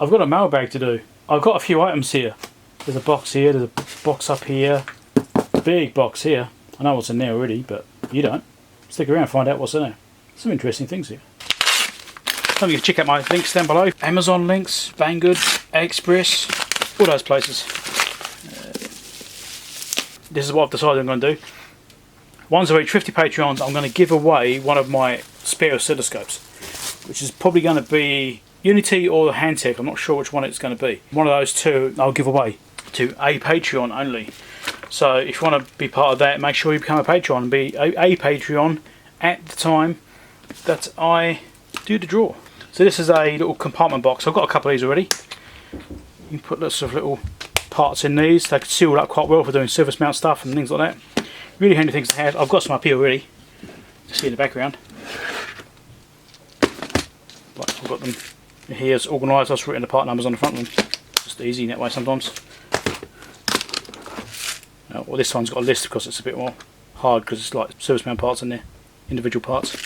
I've got a mailbag to do. I've got a few items here. There's a box here, there's a box up here, big box here. I know what's in there already, but you don't. Stick around and find out what's in there. Some interesting things here. Don't forget to check out my links down below. Amazon links, Banggood, AliExpress, all those places. This is what I've decided I'm going to do. Once I reach 50 Patreons, I'm going to give away one of my spare oscilloscopes, which is probably going to be Unity or Handtech. I'm not sure which one it's going to be. One of those two I'll give away to a Patreon only. So if you want to be part of that, make sure you become a Patreon and be a Patreon at the time that I do the draw. So this is a little compartment box. I've got a couple of these already. You can put lots of little parts in these. They could seal up quite well for doing surface mount stuff and things like that. Really handy things to have. I've got some up here already. You see in the background. But I've got them here organised. I've just written the part numbers on the front of them. Just easy that way sometimes. Well, this one's got a list because it's a bit more hard because it's like service mount parts in there, individual parts.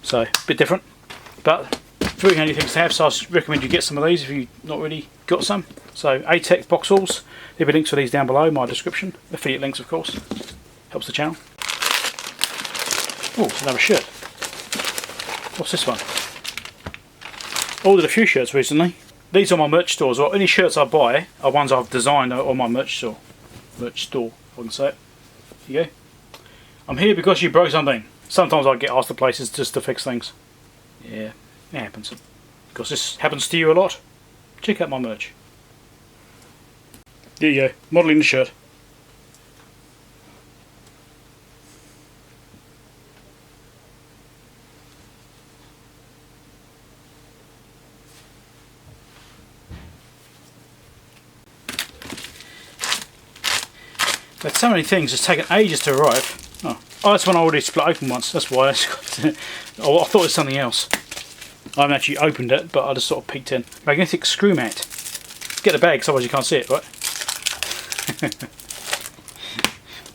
So a bit different, but very handy things to have. So I recommend you get some of these if you've not really got some. So Aidetek Box Alls. There'll be links for these down below in my description. Affiliate links, of course. Helps the channel. Oh, it's another shirt. What's this one? Ordered a few shirts recently. These are my merch stores, or any shirts I buy are ones I've designed on my merch store. Merch store, if I can say it. Here you go. I'm here because you broke something. Sometimes I get asked to places just to fix things. Yeah, it happens. Because this happens to you a lot. Check out my merch. There you go, modelling the shirt. But so many things, it's taken ages to arrive. Oh, that's one I already split open once, that's why. Oh, I thought it was something else. I haven't actually opened it, but I just sort of peeked in. Magnetic screw mat. Get the bag, otherwise you can't see it, right?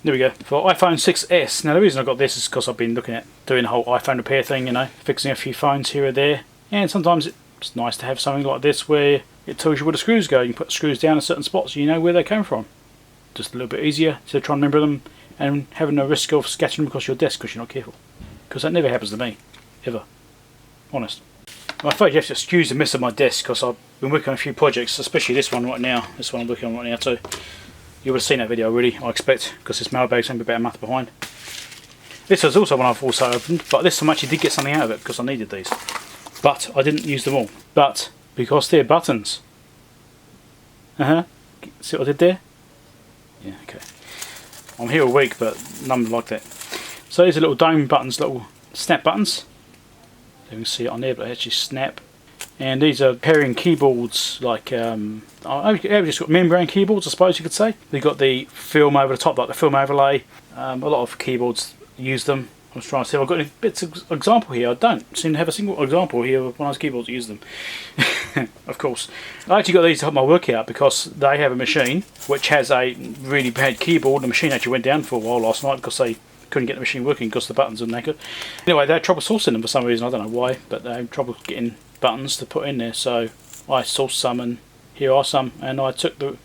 There we go, for iPhone 6s. Now the reason I got this is because I've been looking at doing the whole iPhone repair thing, you know, fixing a few phones here or there. And sometimes it's nice to have something like this where it tells you where the screws go. You can put the screws down in certain spots so you know where they came from. Just a little bit easier to try and remember them and having no risk of scattering them across your desk because you're not careful. Because that never happens to me, ever. Honest. I'm afraid you have to excuse the mess of my desk because I've been working on a few projects, especially this one right now. This one I'm working on right now too. You would have seen that video already, I expect, because this mailbag's only about a month behind. This was also one I've also opened, but this time I actually did get something out of it because I needed these. But I didn't use them all. But because they're buttons. See what I did there? Yeah, okay. I'm here a week, but none like that. So these are little dome buttons, little snap buttons. You can see it on there, but they actually snap. And these are pairing keyboards, like I've just got membrane keyboards, I suppose you could say. They've got the film over the top, like the film overlay. A lot of keyboards use them. I was trying to see if I've got any bits of example here. I don't seem to have a single example here of one of those keyboards that use them. Of course. I actually got these to help my work out because they have a machine which has a really bad keyboard. The machine actually went down for a while last night because they couldn't get the machine working because the buttons are knackered. Anyway, they had trouble sourcing them for some reason. I don't know why, but they had trouble getting buttons to put in there. So I sourced some, and here are some, and I took the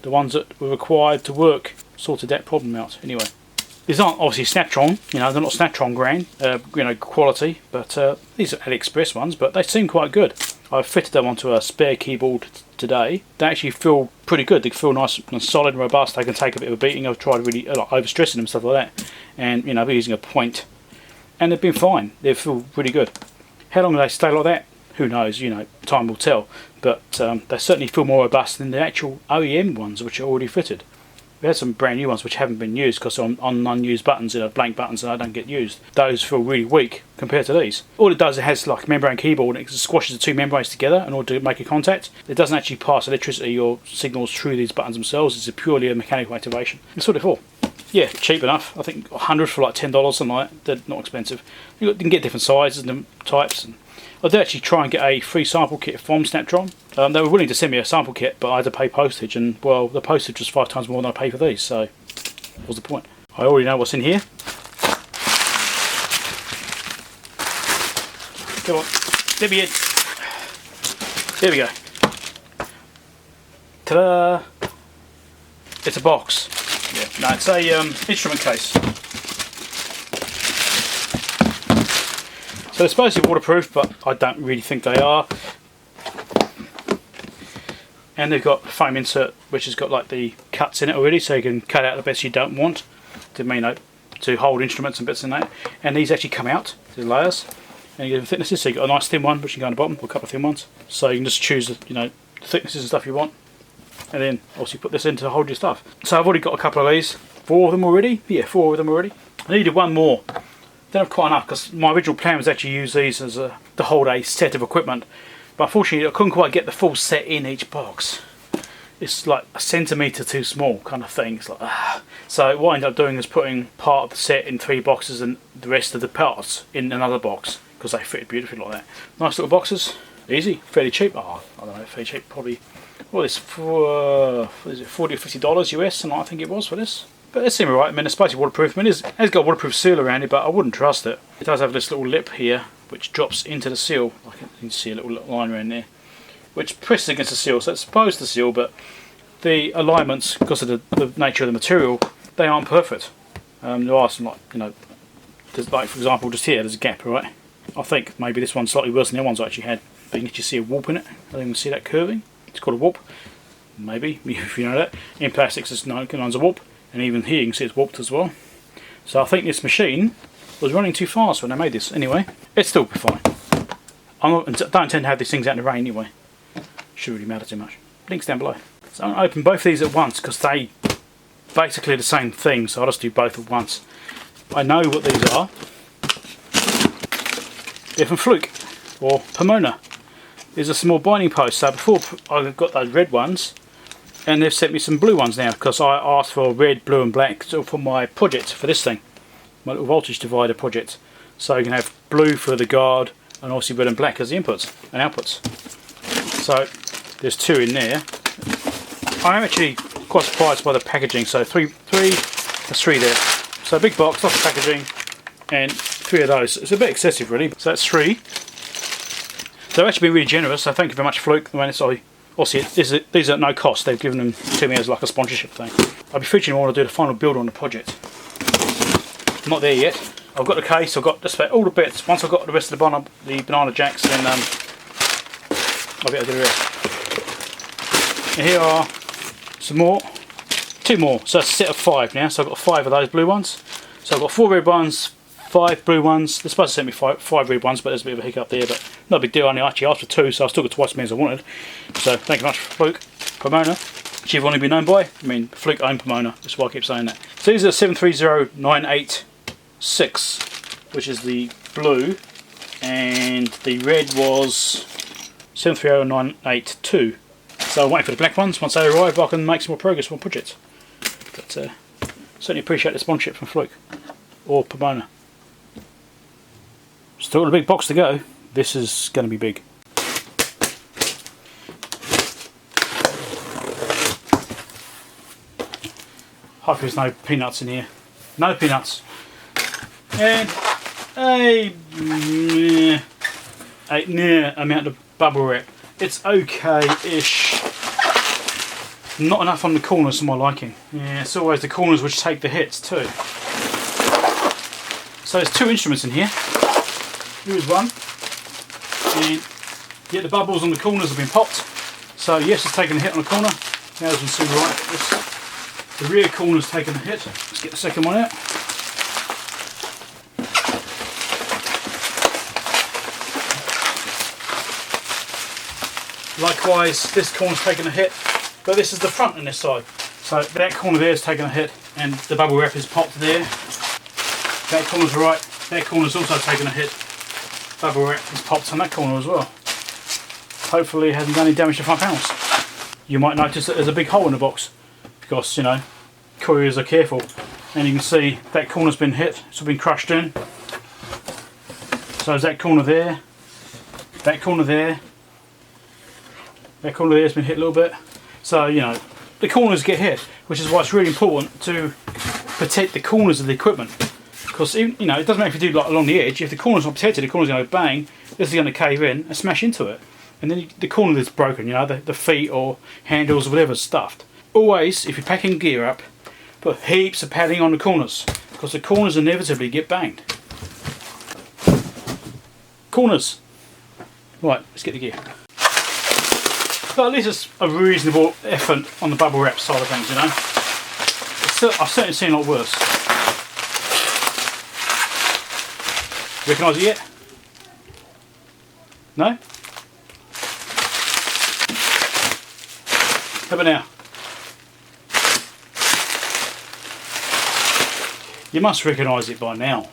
ones that were required to work, sorted that problem out. Anyway. These aren't obviously Snaptron, you know, they're not Snaptron grain, you know, quality, but these are AliExpress ones, but they seem quite good. I've fitted them onto a spare keyboard today. They actually feel pretty good. They feel nice and solid and robust. They can take a bit of a beating. I've tried really like overstressing them and stuff like that, and you know, I've been using a point, and they've been fine. They feel really good. How long do they stay like that? Who knows? You know, time will tell. But they certainly feel more robust than the actual OEM ones, which are already fitted. We had some brand new ones which haven't been used because on unused buttons, you know, blank buttons, and I don't get used. Those feel really weak compared to these. All it does, it has like a membrane keyboard and it squashes the two membranes together in order to make a contact. It doesn't actually pass electricity or signals through these buttons themselves. It's purely a mechanical activation. That's what it's for. Yeah, cheap enough. I think 100 for like $10, something like that. They're not expensive. You can get different sizes and types. And I did actually try and get a free sample kit from Snaptron. They were willing to send me a sample kit, but I had to pay postage, and well, the postage was 5 times more than I paid for these, so what was the point? I already know what's in here. Come on, let me in. There we go. Ta-da! It's a box. Yeah, no, it's a instrument case. So they're supposed to be waterproof, but I don't really think they are. And they've got a foam insert which has got like the cuts in it already, so you can cut out the bits you don't want to hold instruments and bits in that. And these actually come out, the layers, and you get the thicknesses. So you've got a nice thin one which you can go on the bottom, or a couple of thin ones. So you can just choose the thicknesses and stuff you want, and then obviously put this in to hold your stuff. So I've already got a couple of these, 4 of them already. Yeah, 4 of them already. I needed one more. Don't have quite enough because my original plan was actually use these as to hold a set of equipment. But unfortunately I couldn't quite get the full set in each box. It's like a centimetre too small kind of thing. It's like, So what I ended up doing is putting part of the set in 3 boxes and the rest of the parts in another box, because they fitted beautifully like that. Nice little boxes, easy, fairly cheap. I don't know, fairly cheap, probably, what is for, is it $40 or $50 US, and I think it was for this. But it seemed alright. I mean, it's supposed to be waterproof. I mean, it has got a waterproof seal around it, but I wouldn't trust it. It does have this little lip here which drops into the seal. I can see a little line around there which presses against the seal, so it's supposed to seal, but the alignments, because of the nature of the material, they aren't perfect. There are some, like for example, just here there's a gap, right? I think maybe this one's slightly worse than the other ones I actually had, but you can actually see a warp in it. I think you can see that curving. It's called a warp, maybe, if you know that. In plastics it's known as a warp, and even here you can see it's warped as well. So I think this machine was running too fast when I made this. Anyway, it's still fine. I don't intend to have these things out in the rain anyway. Shouldn't really matter too much. Links down below. So I'm going to open both of these at once because they basically the same thing, so I'll just do both at once. I know what these are. They're from Fluke or Pomona. These are small binding posts. So before I got those red ones, and they've sent me some blue ones now because I asked for red, blue and black for my project, for this thing, my little voltage divider project. So you can have blue for the guard and obviously red and black as the inputs and outputs. So there's 2 in there. I'm actually quite surprised by the packaging. So there's 3 there. So big box, lots of packaging, and 3 of those. It's a bit excessive really. So that's 3. They've actually been really generous, so thank you very much Fluke. Obviously these are at no cost. They've given them to me as like a sponsorship thing. I'll be featuring them when I do the final build on the project. I'm not there yet. I've got the case, I've got just about all the bits. Once I've got the rest of the banana jacks, then I'll be able to do the rest. And here are some more, 2 more, so it's a set of 5 now. So I've got 5 of those blue ones. So I've got 4 red ones, 5 blue ones. They're supposed to send me 5 red ones, but there's a bit of a hiccup there, but not a big deal. I only actually asked for 2, so I still got twice as many as I wanted. So thank you very much Fluke, Pomona, which you've only been known by. I mean, Fluke owned Pomona, that's why I keep saying that. So these are 730986, which is the blue, and the red was 730982. So I'm waiting for the black ones. Once they arrive, I can make some more progress on projects. But certainly appreciate the sponsorship from Fluke or Pomona. Still got a big box to go. This is going to be big. Hope there's no peanuts in here. No peanuts. And a near amount of bubble wrap. It's okay-ish. Not enough on the corners for my liking. Yeah, it's always the corners which take the hits too. So there's 2 instruments in here. Here's one. And yet the bubbles on the corners have been popped. So yes, it's taken a hit on the corner. Now as you can see right, the rear corner's taken a hit. Let's get the second one out. Likewise, this corner's taken a hit, but this is the front on this side. So that corner there is taken a hit, and the bubble wrap is popped there. That corner's right, that corner's also taken a hit. Bubble wrap is popped on that corner as well. Hopefully it hasn't done any damage to front panels. You might notice that there's a big hole in the box, because, you know, couriers are careful. And you can see that corner's been hit, it's been crushed in. So there's that corner there, that corner there. That corner there has been hit a little bit. So, you know, the corners get hit, which is why it's really important to protect the corners of the equipment. Because, even, you know, it doesn't matter if you do like along the edge. If the corner's not protected, the corner's going to bang, this is going to cave in and smash into it. and then the corner is broken, you know, the feet or handles or whatever's stuffed. Always, if you're packing gear up, put heaps of padding on the corners, because the corners inevitably get banged. Corners. Right, let's get the gear. But at least it's a reasonable effort on the bubble wrap side of things, you know. I've certainly seen a lot worse. Recognise it yet? No? How about now? You must recognise it by now.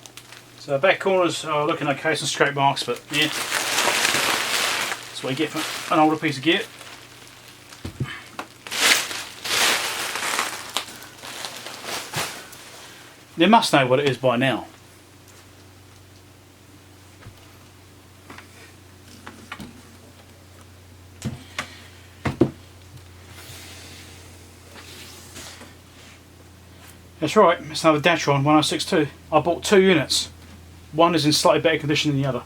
So back corners are looking okay, some scrape marks, but yeah. That's what you get from an older piece of gear. You must know what it is by now. That's right, it's another Datron 1062. I bought 2 units. One is in slightly better condition than the other.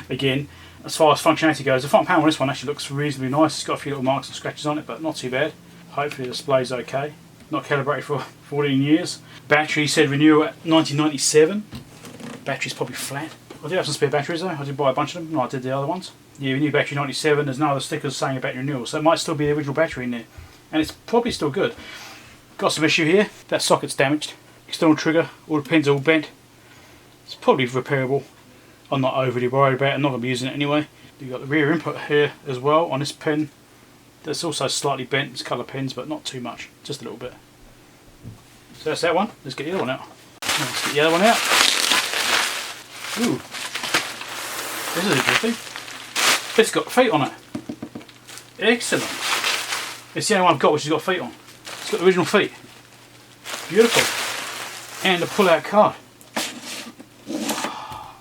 Again, as far as functionality goes, the front panel on this one actually looks reasonably nice. It's got a few little marks and scratches on it, but not too bad. Hopefully the display's okay. Not calibrated for 14 years. Battery said renewal at 1997. Battery's probably flat. I do have some spare batteries though. I did buy a bunch of them, like I did the other ones. Yeah, new battery 97. There's no other stickers saying a battery renewal, so it might still be the original battery in there. And it's probably still good. Got some issue here. That socket's damaged. External trigger, all the pins are all bent. It's probably repairable. I'm not overly worried about it. I'm not going to be using it anyway. You've got the rear input here as well on this pin. That's also slightly bent. It's colour pins, but not too much. Just a little bit. So that's that one. Let's get the other one out. Let's get the other one out. Ooh. This is interesting. It's got feet on it. Excellent. It's the only one I've got which has got feet on. It's got the original feet. Beautiful. And a pull-out card.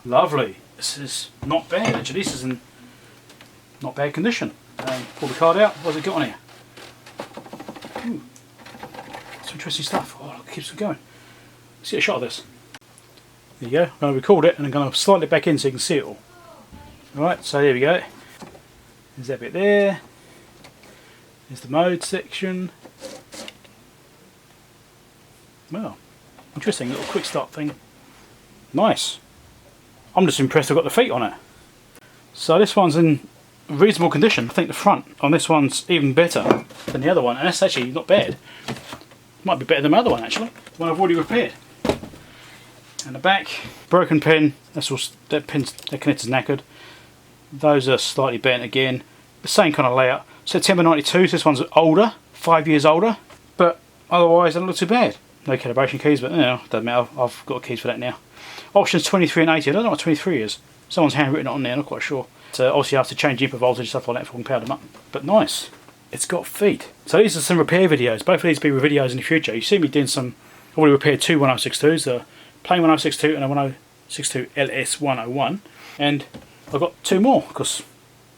Lovely. This is not bad actually. This is in not bad condition. Pull the card out. What's it got on here? Ooh. Some interesting stuff. Oh, it keeps it going. Let's get a shot of this. There you go. I'm going to record it and I'm going to slide it back in so you can see it all. Alright, so there we go. There's that bit there. There's the mode section. Well, interesting little quick start thing. Nice. I'm just impressed I've got the feet on it. So this one's in reasonable condition. I think the front on this one's even better than the other one, and that's actually not bad. Might be better than the other one actually, the one I've already repaired. And the back, broken pin, that's all, that connector's knackered. Those are slightly bent again. The same kind of layout. September 92, so this one's older, 5 years older, but otherwise it doesn't look too bad. No calibration keys, but you know, doesn't matter, I've got keys for that now. Options 23 and 80, I don't know what 23 is. Someone's handwritten it on there, I'm not quite sure. So obviously I have to change input voltage and stuff like that if I can power them up. But nice. It's got feet. So these are some repair videos. Both of these will be videos in the future. You see me doing some, I've already repaired 2 1062s, the plain 1062 and a 1062 LS101. And I've got 2 more, because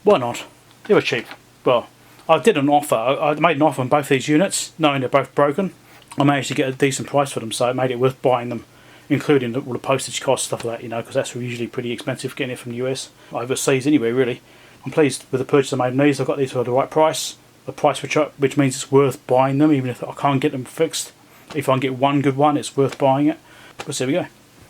why not? They were cheap. Well, I did an offer. I made an offer on both these units, knowing they're both broken. I managed to get a decent price for them, so it made it worth buying them, including all the postage costs, stuff like that, you know, because that's usually pretty expensive getting it from the US, overseas anyway, really. I'm pleased with the purchase I made on these. I got these for the right price, the price which means it's worth buying them, even if I can't get them fixed. If I can get one good one, it's worth buying it. But there we go.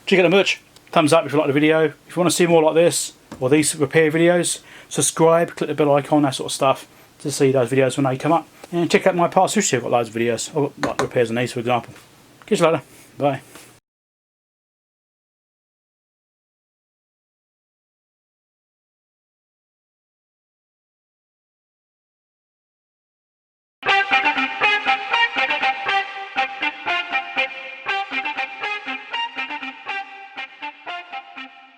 Check out the merch. Thumbs up if you like the video. If you want to see more like this, or these repair videos, subscribe, click the bell icon, that sort of stuff, to see those videos when they come up. And check out my past history. I've got loads of videos. I've got like repairs on these, for example. Catch you later. Bye.